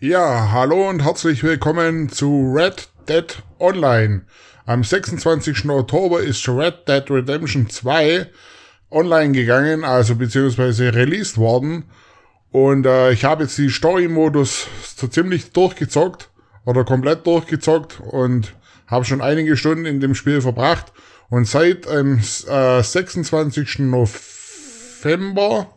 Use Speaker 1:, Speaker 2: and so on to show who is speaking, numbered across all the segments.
Speaker 1: Ja, hallo und herzlich willkommen zu Red Dead Online. Am 26. Oktober ist Red Dead Redemption 2 online gegangen, also beziehungsweise released worden. Und ich habe jetzt die Story-Modus so ziemlich durchgezockt oder komplett durchgezockt und habe schon einige Stunden in dem Spiel verbracht. Und seit 26. November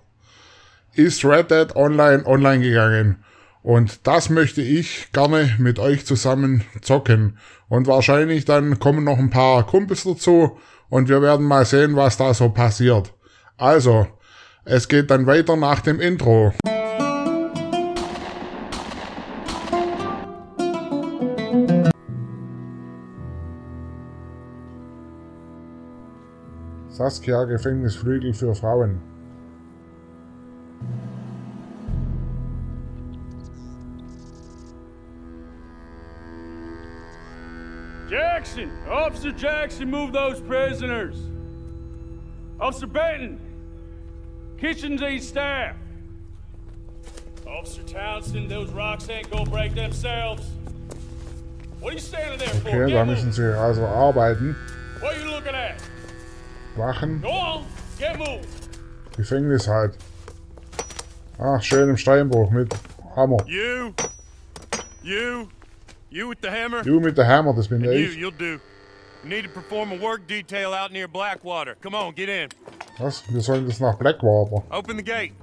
Speaker 1: ist Red Dead online gegangen. Und das möchte ich gerne mit euch zusammen zocken. Und wahrscheinlich dann kommen noch ein paar Kumpels dazu und wir werden mal sehen, was da so passiert. Also, es geht dann weiter nach dem Intro. Saskia, Gefängnisflügel für Frauen.
Speaker 2: Jackson! Officer Jackson, move those prisoners! Officer Benton! Kitchens ain't staff! Officer Townsend, those rocks ain't gonna break themselves! What are you standing there for?
Speaker 1: Okay, da müssen sie also arbeiten.
Speaker 2: What are you looking at?
Speaker 1: Wachen.
Speaker 2: Go on, get moved!
Speaker 1: Gefängnis halt. Ach, schön im Steinbruch mit Hammer.
Speaker 2: You with the hammer?
Speaker 1: Du mit der Hammer, das bin ich.
Speaker 2: You'll do. You need to perform a work detail out near Blackwater. Come on, get in.
Speaker 1: Was? Wir sollen das nach Blackwater.
Speaker 2: Open the gate.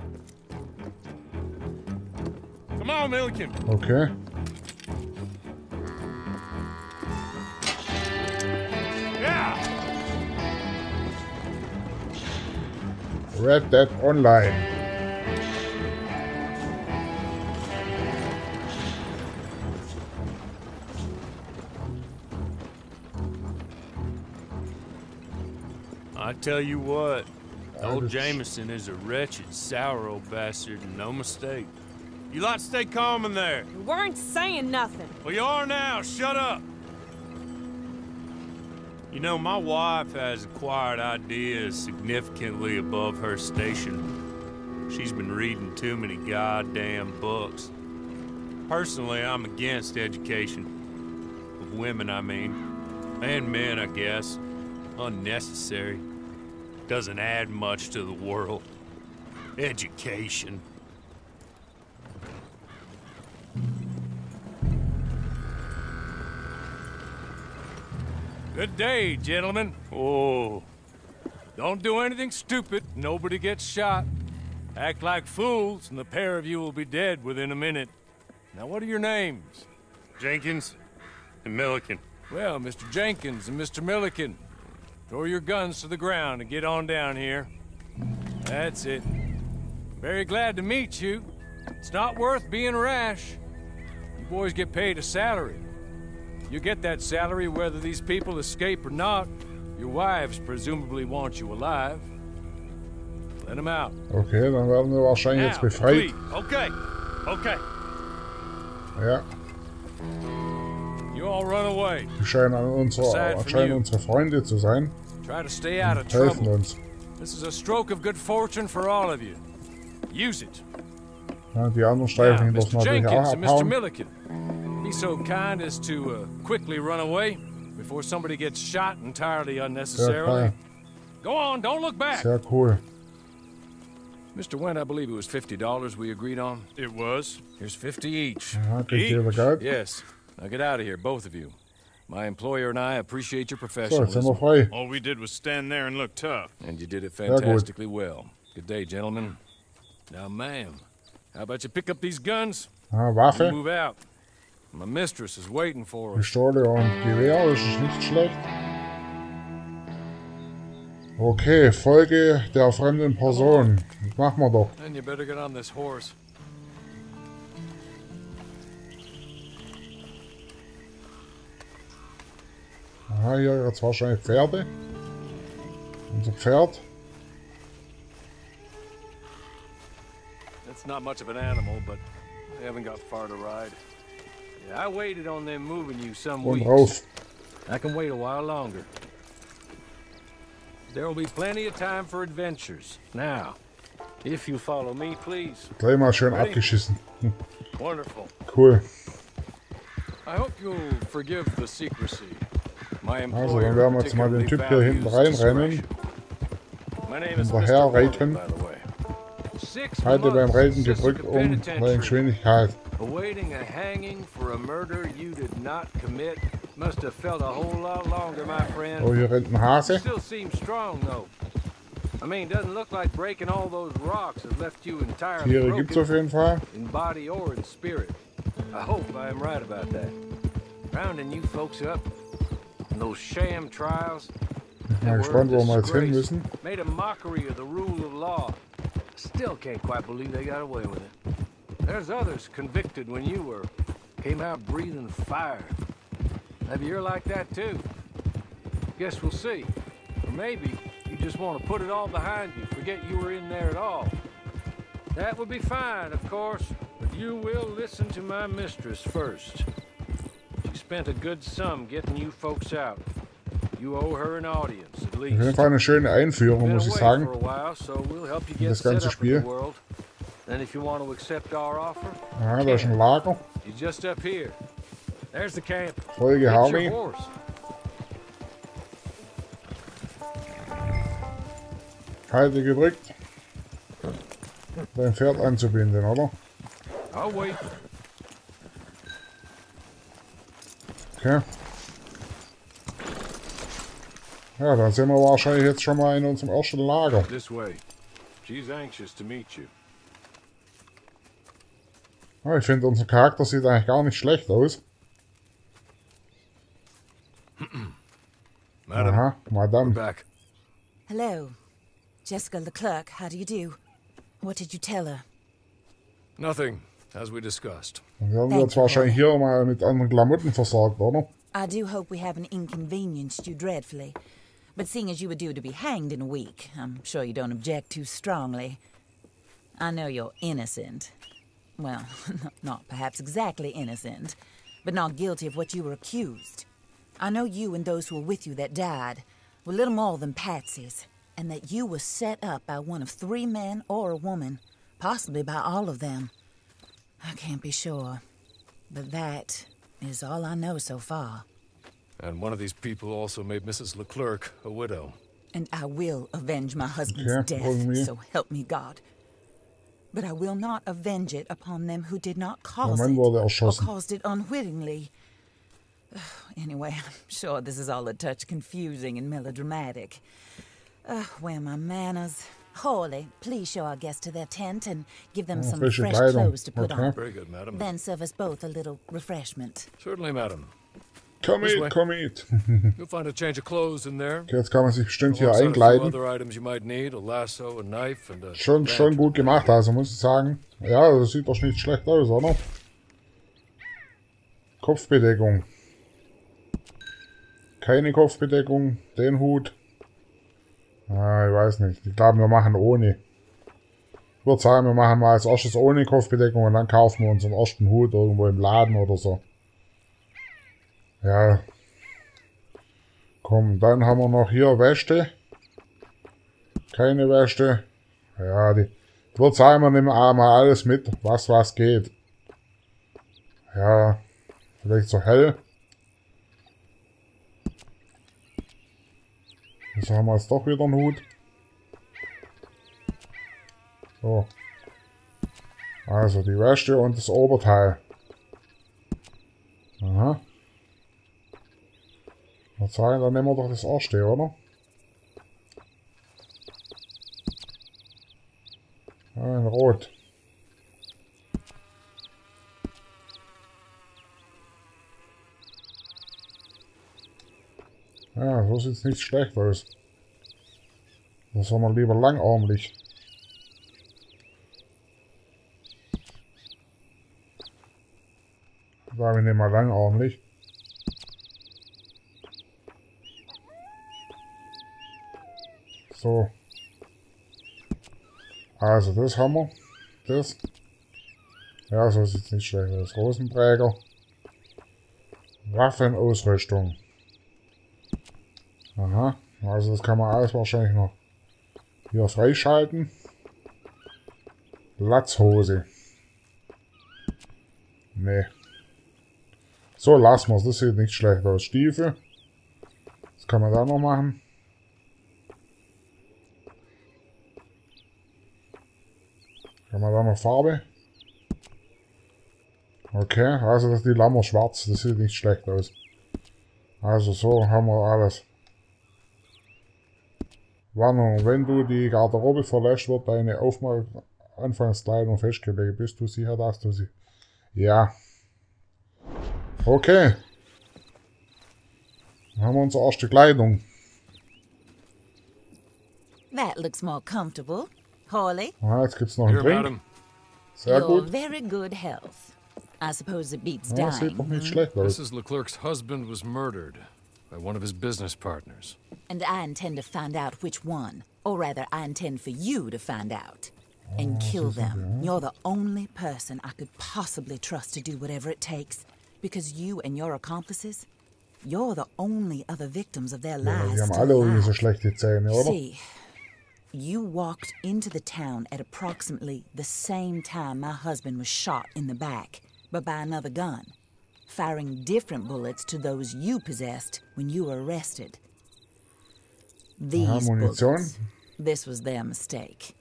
Speaker 2: Come on, Milliken.
Speaker 1: Okay.
Speaker 2: Yeah.
Speaker 1: Red Dead Online.
Speaker 2: I tell you what, old Jameson is a wretched, sour old bastard, and no mistake. You lot stay calm in there.
Speaker 3: We weren't saying nothing.
Speaker 2: Well, you are now. Shut up. You know, my wife has acquired ideas significantly above her station. She's been reading too many goddamn books. Personally, I'm against education. Of women, I mean. And men, I guess. Unnecessary. Doesn't add much to the world. Education. Good day, gentlemen. Oh. Don't do anything stupid. Nobody gets shot. Act like fools, and the pair of you will be dead within a minute. Now, what are your names? Jenkins and Milliken. Well, Mr. Jenkins and Mr. Milliken, throw your guns to the ground and get on down here. That's it. Very glad to meet you. It's not worth being rash. You boys get paid a salary. You get that salary whether these people escape or not. Your wives presumably want you alive. Let them out.
Speaker 1: Okay, dann werden wir wahrscheinlich jetzt befreit.
Speaker 2: Okay.
Speaker 1: Ja.
Speaker 2: You all run away.
Speaker 1: Die scheinen unsere Freunde zu sein.
Speaker 2: Try to stay out of
Speaker 1: Helfen
Speaker 2: trouble.
Speaker 1: uns.
Speaker 2: This is a stroke of good fortune for all of you. Use it.
Speaker 1: Ja, die anderen Streifen
Speaker 2: Now,
Speaker 1: dürfen
Speaker 2: Mr.
Speaker 1: natürlich auch
Speaker 2: Jenkins and Mr.
Speaker 1: abhauen.
Speaker 2: Milliken, be so kind as to quickly run away before somebody gets shot entirely unnecessarily.
Speaker 1: Ja,
Speaker 2: Go on, don't look back.
Speaker 1: sehr cool.
Speaker 2: Mr. Wendt, I believe it was $50 we agreed on. It was. Here's 50 each.
Speaker 1: Ja, kriegt jeder Geld.
Speaker 2: Yes. Now get out of here, both of you. My employer and I appreciate your
Speaker 1: So, jetzt sind
Speaker 2: professionalism.
Speaker 1: wir frei.
Speaker 4: All we did was stand there and look tough.
Speaker 2: And you did it
Speaker 1: Sehr gut.
Speaker 2: fantastically well. Good day, gentlemen. Now, ma'am, how about you pick up these guns
Speaker 1: Ja,
Speaker 2: and
Speaker 1: Waffe,
Speaker 2: move out? My mistress is waiting for us.
Speaker 1: Pistole und Gewehr, das ist nicht schlecht. Okay, Folge der fremden Person. Das machen wir doch.
Speaker 2: And you better get on this horse.
Speaker 1: Aha, hier jetzt wahrscheinlich Pferde. Unser Pferd.
Speaker 2: That's not much of an animal, but we haven't got far to ride. Yeah, I waited on them moving you some
Speaker 1: Und
Speaker 2: weeks.
Speaker 1: rauf.
Speaker 2: I can wait a while longer. There will be plenty of time for adventures. Now, If you follow me, please.
Speaker 1: Gleich mal schön abgeschissen.
Speaker 2: Wonderful.
Speaker 1: Cool.
Speaker 2: I hope you'll forgive the secrecy. My
Speaker 1: Also, dann werden wir jetzt mal den Typ hier hinten reinrennen. Hinterher reiten. Halte beim Reiten gedrückt bei Geschwindigkeit.
Speaker 2: Awaiting a hanging for a murder you did not commit must have felt a whole lot longer, my friend.
Speaker 1: Oh, hier rennt ein Hase.
Speaker 2: Still seems strong though. I mean, doesn't look like breaking all those rocks has left you entirely
Speaker 1: Tiere gibt's auf jeden Fall.
Speaker 2: in body or in spirit. I hope I am right about that. Rounding you folks up in those sham trials.
Speaker 1: Ich bin mal gespannt, wo wir jetzt hin müssen.
Speaker 2: Made a mockery of the rule of law. Still can't quite believe they got away with it. There's others convicted when you were. Came out breathing fire. Maybe you're like that too. Guess we'll see. Or maybe you just want to put it all behind you. Forget you were in there at all. That would be fine, of course. But you will listen to my mistress first. She spent a good sum getting you folks out. You owe her an audience, at least.
Speaker 1: Auf jeden Fall eine schöne Einführung, muss ich sagen. Das ganze Spiel. Ja, da ist ein Lager. Folge Harvey. Halte gedrückt. Dein Pferd anzubinden, oder? Okay. Ja, dann sind wir wahrscheinlich jetzt schon mal in unserem ersten Lager. Ja, ich finde, unser Charakter sieht eigentlich gar nicht schlecht aus. Aha, Madame.
Speaker 3: Hello. Jessica Leclerc, how do you do? What did you tell her?
Speaker 2: Nothing, as we discussed.
Speaker 1: Dann werden wir jetzt wahrscheinlich hier mal mit anderen Klamotten versorgt, oder?
Speaker 3: I do hope we haven't inconvenienced you dreadfully. But seeing as you were due to be hanged in a week, I'm sure you don't object too strongly. I know you're innocent. Well, not perhaps exactly innocent, but not guilty of what you were accused. I know you and those who were with you that died were little more than patsies, and that you were set up by one of 3 men or a woman, possibly by all of them. I can't be sure, but that is all I know so far.
Speaker 2: And one of these people also made Mrs. Leclerc a widow.
Speaker 3: And I will avenge my husband's death, so help me God. But I will not avenge it upon them who did not cause it, or caused it unwittingly. Anyway, I'm sure this is all a touch confusing and melodramatic. Where are my manners? Hawley, please show our guests to their tent and give them some fresh clothes to put on.
Speaker 2: Very good, madam.
Speaker 3: Then serve us both a little refreshment.
Speaker 2: Certainly, madam.
Speaker 1: Komm mit.
Speaker 2: You'll find a change of clothes in there.
Speaker 1: Okay, jetzt kann man sich bestimmt hier einkleiden.
Speaker 2: Other items you might need, a lasso, a knife and a
Speaker 1: Schon gut gemacht, also muss ich sagen. Ja, das sieht doch nicht schlecht aus, oder? Kopfbedeckung. Keine Kopfbedeckung. Den Hut. Ah, ich weiß nicht. Ich glaube, wir machen ohne. Ich würde sagen, wir machen mal als erstes ohne Kopfbedeckung und dann kaufen wir uns einen ersten Hut irgendwo im Laden oder so. Ja. Komm, dann haben wir noch hier Wäsche. Keine Wäsche. Ja, ich würde sagen, wir nehmen mal alles mit, was geht. Ja, vielleicht so hell. Jetzt haben wir jetzt doch wieder einen Hut. So. Also die Wäsche und das Oberteil. Aha. Dann nehmen wir doch das erste, oder? Ja, in Rot. Ja, so sieht es nicht schlecht aus. Das haben wir lieber langarmlich. Da wir nehmen mal langarmlich. So. Also das haben wir. Das. Ja, so sieht es nicht schlecht aus. Rosenträger. Waffenausrüstung. Aha. Also das kann man alles wahrscheinlich noch hier freischalten. Latzhose. Nee. So, lassen wir es. Das sieht nicht schlecht aus. Stiefel. Was kann man da noch machen? Kann man da noch Farbe? Okay, also das ist die Lammer schwarz. Das sieht nicht schlecht aus. Also so haben wir alles. Warnung, wenn du die Garderobe verlässt, wird deine Anfangskleidung festgelegt. Bist du sicher, dass du sie... Ja. Okay. Dann haben wir unsere erste Kleidung.
Speaker 3: That looks more comfortable. Holly,
Speaker 1: Ah, jetzt gibt's noch einen
Speaker 2: Here,
Speaker 1: Drink.
Speaker 2: madam.
Speaker 1: Sehr
Speaker 3: you're
Speaker 1: gut.
Speaker 3: very good health. I suppose it beats
Speaker 1: Ja, sieht doch
Speaker 3: dying.
Speaker 1: nicht schlecht aus.
Speaker 2: Mrs. Leclerc's husband was murdered by one of his business partners.
Speaker 3: And I intend to find out which one. Or rather, I intend for you to find out. And kill them. You're the only person I could possibly trust to do whatever it takes. Because you and your accomplices, you're the only other victims of their
Speaker 1: Ja,
Speaker 3: lies.
Speaker 1: die haben
Speaker 3: still
Speaker 1: alle irgendwie so
Speaker 3: alive.
Speaker 1: schlechte Zähne, oder?
Speaker 3: See, you walked into the town at approximately the same time my husband was shot in the back, but by another gun, firing different bullets to those you possessed when you were arrested. These
Speaker 1: Munition.
Speaker 3: bullets, this was their mistake.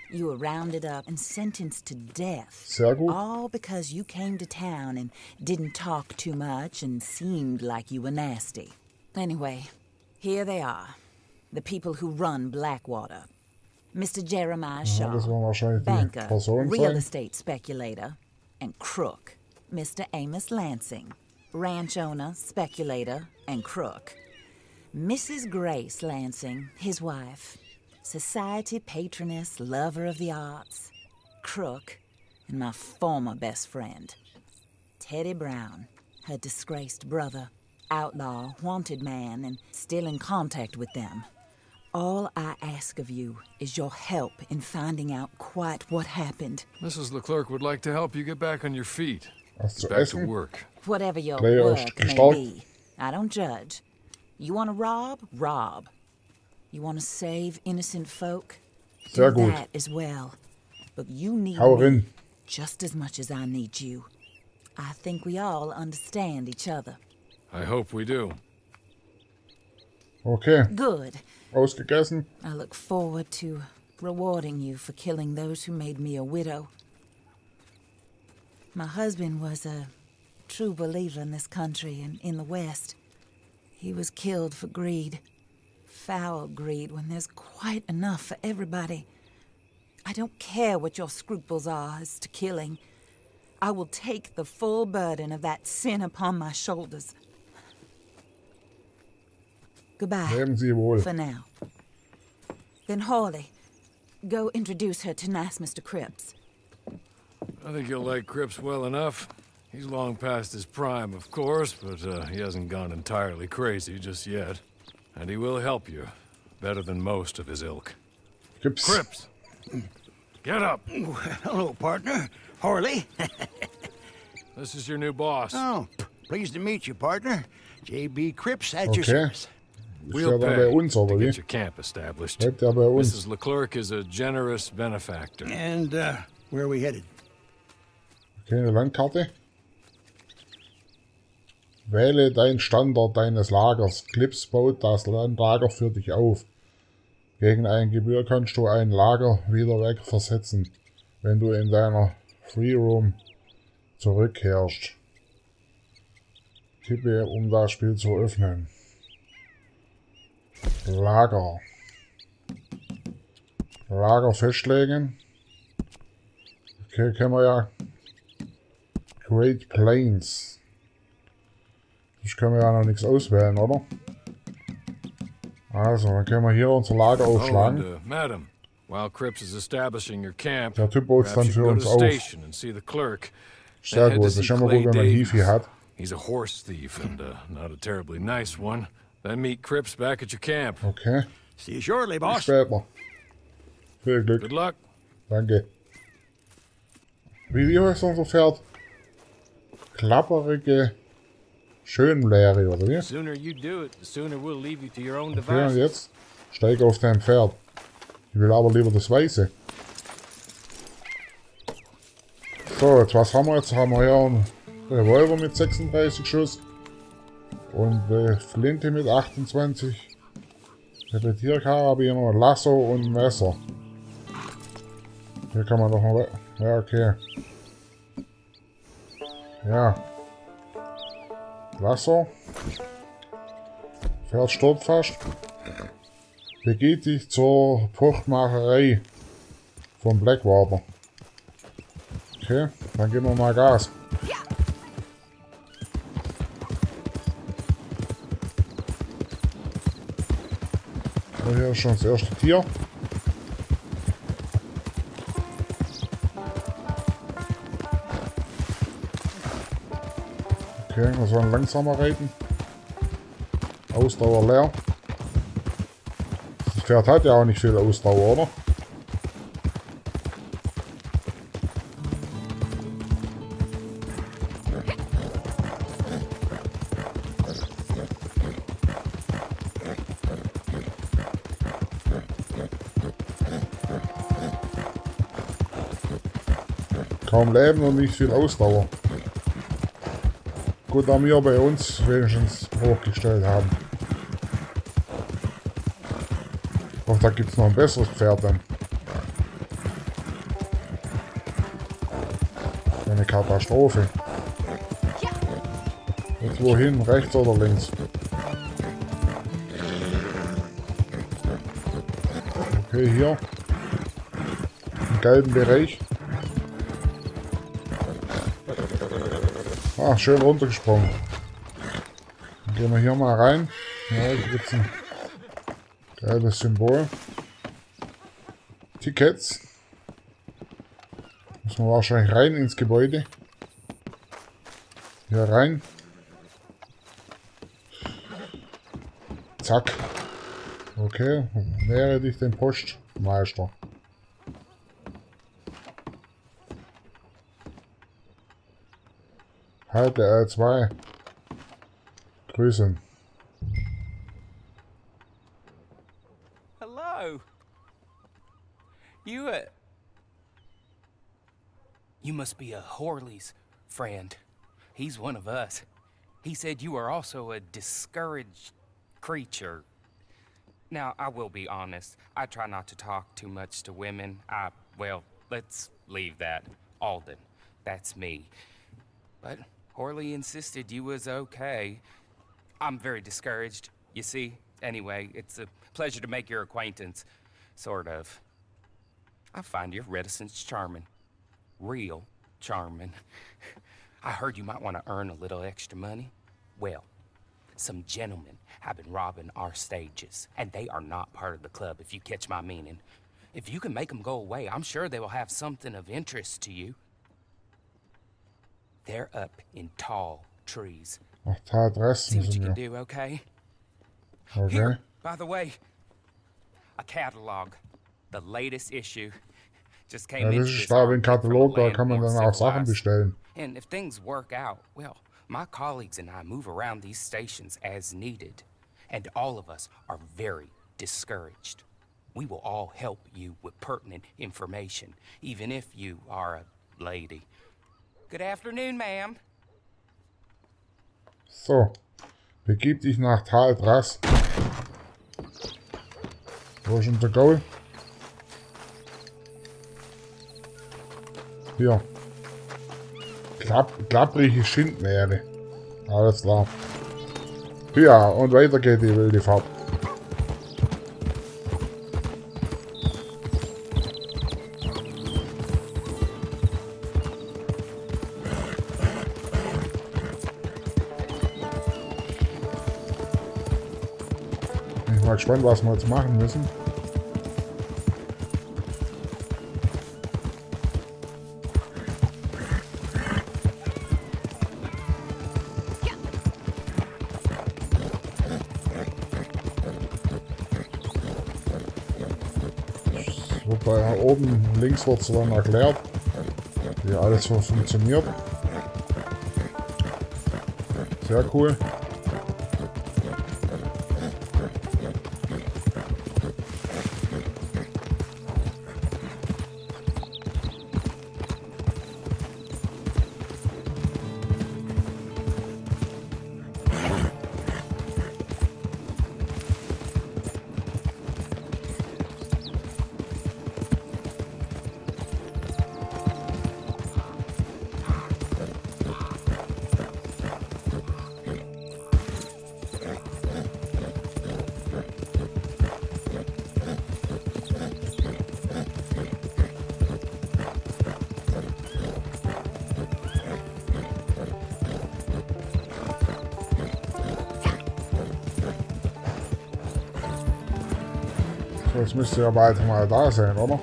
Speaker 3: You were rounded up and sentenced to death.
Speaker 1: Sehr gut.
Speaker 3: All because you came to town and didn't talk too much and seemed like you were nasty. Anyway, here they are. The people who run Blackwater. Mr. Jeremiah Shaw,
Speaker 1: das waren wahrscheinlich die
Speaker 3: banker,
Speaker 1: Personen
Speaker 3: real
Speaker 1: sein.
Speaker 3: estate speculator, and crook. Mr. Amos Lansing, ranch owner, speculator, and crook. Mrs. Grace Lansing, his wife, society patroness, lover of the arts, crook, and my former best friend. Teddy Brown, her disgraced brother, outlaw, wanted man, and still in contact with them. All I ask of you is your help in finding out quite what happened.
Speaker 2: Mrs. Leclerc would like to help you get back on your feet.
Speaker 1: Was zu
Speaker 2: Back to
Speaker 1: essen?
Speaker 2: work.
Speaker 3: Whatever your
Speaker 1: Player
Speaker 3: work may
Speaker 1: stark.
Speaker 3: be, I don't judge. You want to rob? Rob. You want to save innocent folk?
Speaker 1: Sehr
Speaker 3: Do
Speaker 1: gut.
Speaker 3: that as well. But you need
Speaker 1: Hau
Speaker 3: me
Speaker 1: rein.
Speaker 3: just as much as I need you. I think we all understand each other.
Speaker 2: I hope we do.
Speaker 1: Okay,
Speaker 3: Good.
Speaker 1: ausgegessen.
Speaker 3: I look forward to rewarding you for killing those who made me a widow. My husband was a true believer in this country and in the West. He was killed for greed. Foul greed when there's quite enough for everybody. I don't care what your scruples are as to killing. I will take the full burden of that sin upon my shoulders. Goodbye.
Speaker 1: Leben Sie wohl.
Speaker 3: For now. Then Hawley, go introduce her to nice Mr. Cripps.
Speaker 2: I think you'll like Cripps well enough. He's long past his prime, of course, but he hasn't gone entirely crazy just yet. And he will help you, better than most of his ilk.
Speaker 1: Gibt's.
Speaker 2: Cripps! Get up!
Speaker 5: Hello, partner. Harley.
Speaker 2: This is your new boss.
Speaker 5: Oh, pleased to meet you, partner. J.B. Cripps at your
Speaker 1: Okay.
Speaker 5: service.
Speaker 1: Ist
Speaker 2: We'll
Speaker 1: der bei
Speaker 2: pay
Speaker 1: uns, oder
Speaker 2: to
Speaker 1: wie?
Speaker 2: get your camp established.
Speaker 1: Bleibt der bei uns?
Speaker 2: Mrs. Leclerc is a generous benefactor.
Speaker 5: And, where are we headed?
Speaker 1: Okay, eine Landkarte. Wähle deinen Standort deines Lagers. Clips baut das Landlager für dich auf. Gegen eine Gebühr kannst du ein Lager wieder wegversetzen, wenn du in deiner Free Room zurückkehrst. Tippe, um das Spiel zu öffnen. Lager. Lager festlegen. Okay, können wir ja. Great Plains. Das können wir ja noch nichts auswählen, oder? Also, dann können wir hier unser Lager
Speaker 2: Oh,
Speaker 1: aufschlagen.
Speaker 2: and, madam, while Cripps is establishing your camp,
Speaker 1: Der Typ baut es dann
Speaker 2: perhaps you
Speaker 1: für
Speaker 2: can go
Speaker 1: uns
Speaker 2: to
Speaker 1: auf.
Speaker 2: the station and see the clerk.
Speaker 1: Sehr
Speaker 2: Then head
Speaker 1: gut.
Speaker 2: to
Speaker 1: Das
Speaker 2: see
Speaker 1: ist immer gut,
Speaker 2: Clay
Speaker 1: wenn man
Speaker 2: Davies.
Speaker 1: Heafy hat.
Speaker 2: He's a horse thief and not a terribly nice one. Then meet Cripps back at your camp.
Speaker 1: Okay.
Speaker 5: See you shortly,
Speaker 1: Bis
Speaker 5: boss.
Speaker 1: später. Viel Glück.
Speaker 2: Good luck.
Speaker 1: Danke. Wie heißt unser Pferd? Klapperige Schönbläre, oder wie?
Speaker 2: The sooner you do it, the sooner we'll leave you to your own
Speaker 1: Okay, und
Speaker 2: devices.
Speaker 1: jetzt steig auf dein Pferd. Ich will aber lieber das Weiße. So, jetzt was haben wir jetzt? Haben wir hier einen Revolver mit 36 Schuss und eine Flinte mit 28, Repetierkarabiner, Lasso und Messer. Hier kann man doch mal... Ja, okay. Ja. Lasso. Pferd stirbt fast. Begeht dich zur Fruchtmacherei vom Blackwater. Okay, dann geben wir mal Gas. So, hier ist schon das erste Tier. Okay, wir sollen langsamer reiten. Ausdauer leer. Das Pferd hat ja auch nicht viel Ausdauer, oder? Kaum Leben und nicht viel Ausdauer. Gut, da wir bei uns wenigstens hochgestellt haben. Ich hoffe, da gibt es noch ein besseres Pferd dann. Eine Katastrophe. Jetzt wohin? Rechts oder links? Okay, hier. Im gelben Bereich. Ah, schön runtergesprungen. Dann gehen wir hier mal rein. Ja, hier gibt es ein gelbes Symbol. Tickets. Müssen wir wahrscheinlich rein ins Gebäude. Hier rein. Zack. Okay, nähere dich dem Postmeister. Halte L2. Grüßen.
Speaker 6: Hello. You must be a Horley's friend. He's one of us. He said you are also a discouraged creature. Now, I will be honest. I try not to talk too much to women. Well, let's leave that. Alden. That's me. But Horley insisted you was okay. I'm very discouraged, you see. Anyway, it's a pleasure to make your acquaintance. Sort of. I find your reticence charming. Real charming. I heard you might want to earn a little extra money. Well, some gentlemen have been robbing our stages, and they are not part of the club, if you catch my meaning. If you can make them go away, I'm sure they will have something of interest to you. They're up in tall trees.
Speaker 1: Ach, da Adressen
Speaker 6: See what you
Speaker 1: sind
Speaker 6: can
Speaker 1: wir.
Speaker 6: do, okay?
Speaker 1: Okay.
Speaker 6: Here, by the way, a catalog. The latest issue. Just came
Speaker 1: Ja,
Speaker 6: in.
Speaker 1: das ist da ein Katalog, da kann man dann auch Sachen bestellen.
Speaker 6: And if things work out, well, my colleagues and I move around these stations as needed. And all of us are very discouraged. We will all help you with pertinent information, even if you are a lady. Good afternoon, ma'am.
Speaker 1: So, begib dich nach Tal Drass. Wo ist unser Goal? Hier. Klapprige Schindmeere. Alles klar. Ja, und weiter geht die wilde Fahrt. Ich bin mal gespannt, was wir jetzt machen müssen. Da oben links wird es dann erklärt, wie alles so funktioniert. Sehr cool. Jetzt müsste ja bald mal da sein, oder?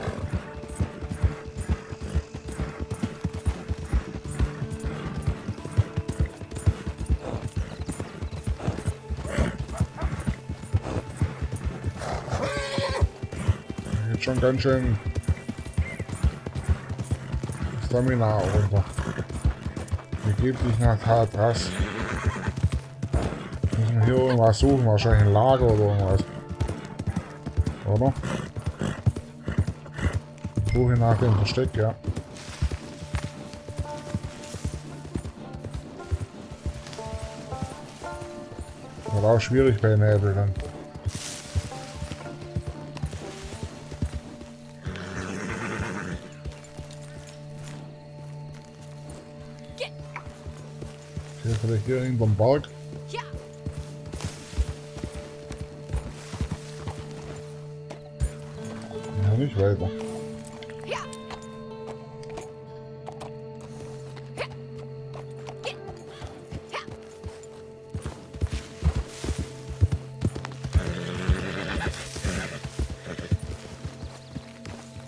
Speaker 1: Geht schon ganz schön Stamina runter. Wie geht dich nach Tat was? Müssen wir hier irgendwas suchen, wahrscheinlich ein Lager oder irgendwas. Oder? Suche nach dem Versteck, ja. War auch schwierig bei Nebel dann. Okay, vielleicht hier hinterm Berg. Ja, nicht weiter.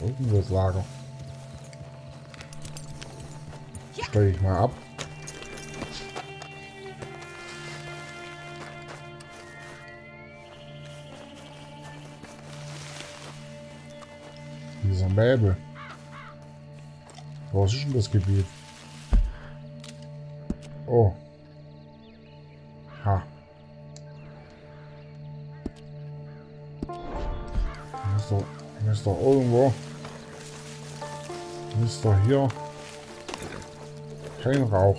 Speaker 1: Unten das Lager. Steige ich mal ab. Dieser Mäbel. Was ist denn das Gebiet? Oh. Ha. Ist doch irgendwo. Ist doch hier. Kein Rauch.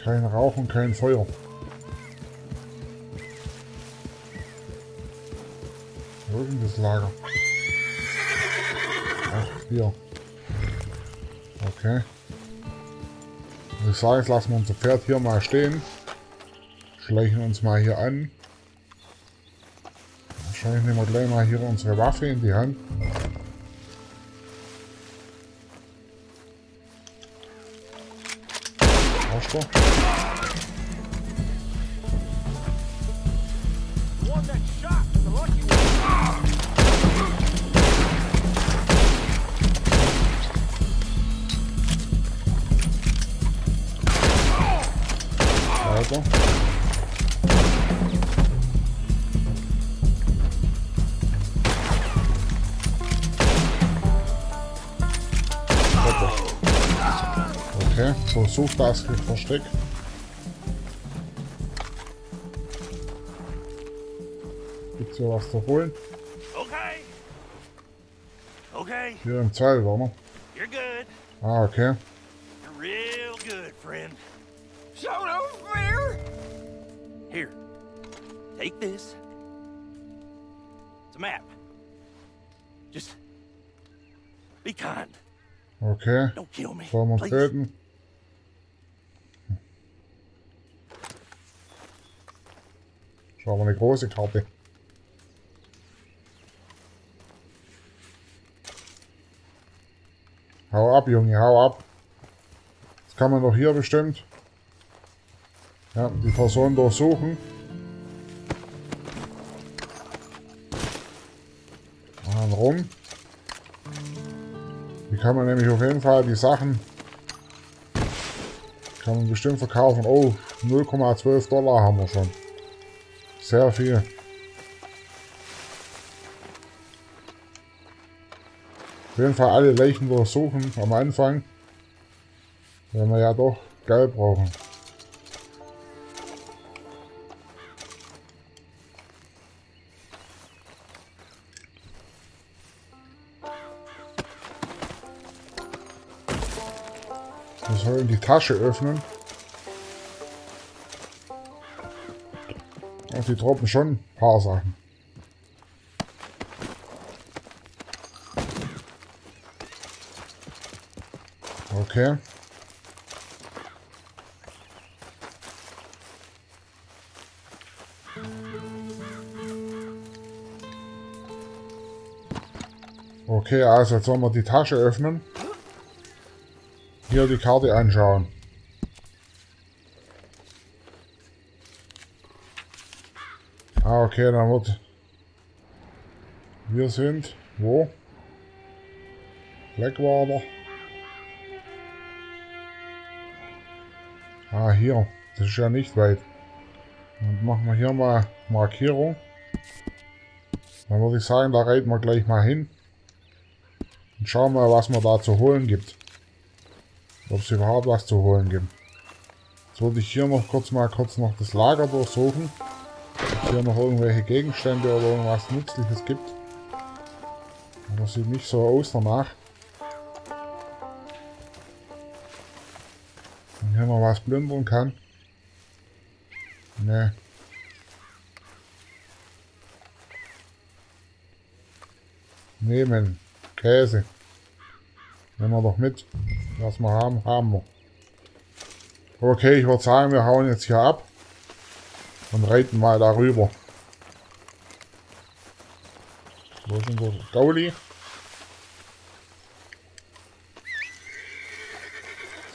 Speaker 1: Kein Rauch und kein Feuer. Wo ist denn das Lager? Ach, hier. Okay. Ich sage, jetzt lassen wir unser Pferd hier mal stehen. Schleichen uns mal hier an. Wahrscheinlich nehmen wir gleich mal hier unsere Waffe in die Hand. Hast du? Weiter. Okay, so such das Versteck. Gibt's hier was zu holen?
Speaker 5: Okay. Okay,
Speaker 1: Hier im Zeit, oder?
Speaker 5: you're good.
Speaker 1: Ah, okay.
Speaker 5: You're real good, friend.
Speaker 6: So no fair!
Speaker 5: Here, take this. It's a map. Just be kind.
Speaker 1: Okay.
Speaker 5: Don't kill me,
Speaker 1: Sollen wir
Speaker 5: please.
Speaker 1: töten? Schauen wir eine große Karte. Hau ab, Junge, hau ab. Das kann man doch hier bestimmt. Ja, die Person durchsuchen. Dann rum. Die kann man nämlich auf jeden Fall, die Sachen kann man bestimmt verkaufen. Oh, 0,12 Dollar haben wir schon. Sehr viel. Auf jeden Fall alle Leichen durchsuchen am Anfang. Wenn wir ja doch Geld brauchen. Wir sollen die Tasche öffnen. Und die droppen schon ein paar Sachen. Okay. Okay, also jetzt sollen wir die Tasche öffnen. Hier die Karte anschauen. Ah, okay, dann wird... Wir sind... Wo? Blackwater. Ah, hier. Das ist ja nicht weit. Dann machen wir hier mal Markierung. Dann würde ich sagen, da reiten wir gleich mal hin. Und schauen mal, was man da zu holen gibt. Ob es überhaupt was zu holen gibt. Jetzt würde ich hier noch kurz noch das Lager durchsuchen. Ob es hier noch irgendwelche Gegenstände oder irgendwas Nützliches gibt. Aber sieht nicht so aus danach. Wenn hier noch was plündern kann. Ne. Nehmen. Käse. Nehmen wir doch mit. Was wir haben, haben wir. Okay, ich würde sagen, wir hauen jetzt hier ab. Und reiten mal darüber. Wo sind wir? Gauli.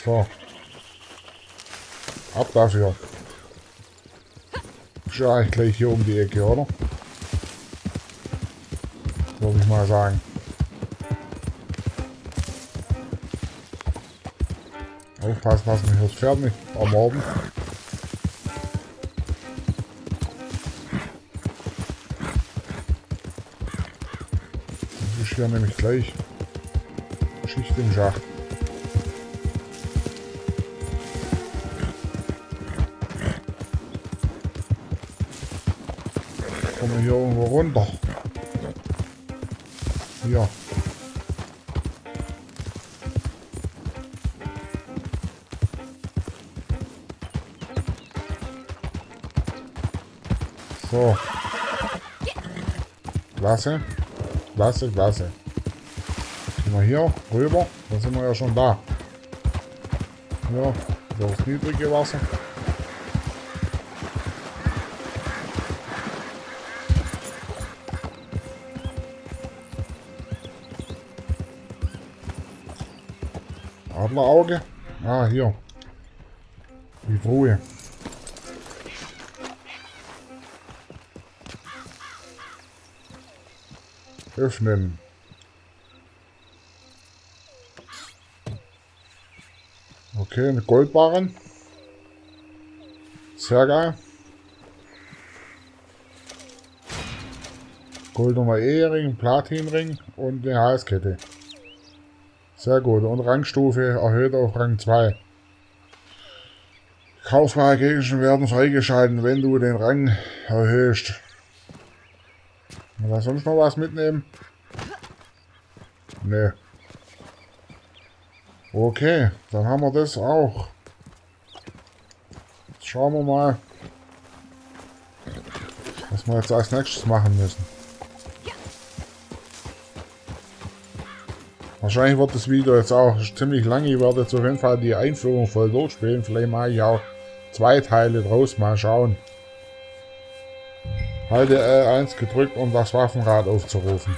Speaker 1: So. Ab dafür. Ist ja eigentlich gleich hier um die Ecke, oder? Würde ich mal sagen. Aufpassen, dass mich das Pferd nicht ermorden. Das ist hier nämlich gleich Schicht im Schacht. Kommen wir hier irgendwo runter. Hier. So. Klasse. Klasse, klasse. Gehen wir hier rüber. Da sind wir ja schon da. Ja, das niedrige Wasser. Adlerauge. Ah, hier. Die Truhe. Öffnen. Okay, eine Goldbarren. Sehr geil. Goldener Ehering, Platinring und eine Halskette. Sehr gut. Und Rangstufe erhöht auf Rang 2. Kaufbare Gegenstände werden freigeschalten, wenn du den Rang erhöhst. Was sonst noch was mitnehmen? Ne. Okay, dann haben wir das auch. Jetzt schauen wir mal, was wir jetzt als nächstes machen müssen. Wahrscheinlich wird das Video jetzt auch ziemlich lang. Ich werde jetzt auf jeden Fall die Einführung voll durchspielen. Vielleicht mache ich auch 2 Teile draus. Mal schauen. Halte L1 gedrückt, um das Waffenrad aufzurufen.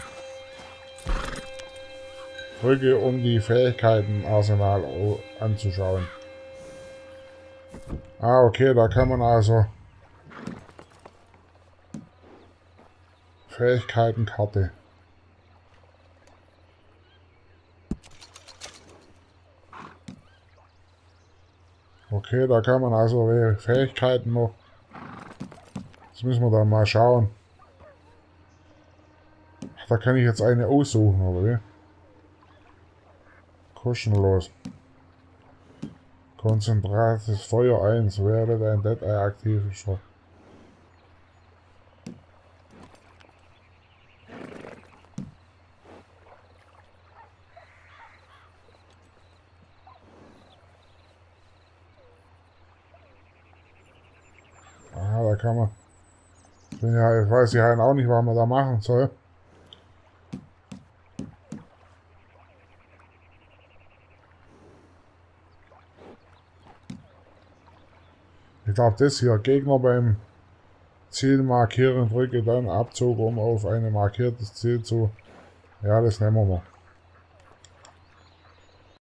Speaker 1: Drücke, um die Fähigkeitenarsenal anzuschauen. Ah, okay, da kann man also Fähigkeitenkarte. Okay, da kann man also Fähigkeiten noch. Das müssen wir dann mal schauen. Ach, da kann ich jetzt eine aussuchen, oder wie? Kostenlos. Konzentrates Feuer 1. Werde dein Dead Eye aktiv. Ah, da kann man. Ja, ich weiß ja auch nicht, was man da machen soll. Ich glaube, das hier, Gegner beim Ziel markieren, drücke dann Abzug, um auf ein markiertes Ziel zu Ja, das nehmen wir mal.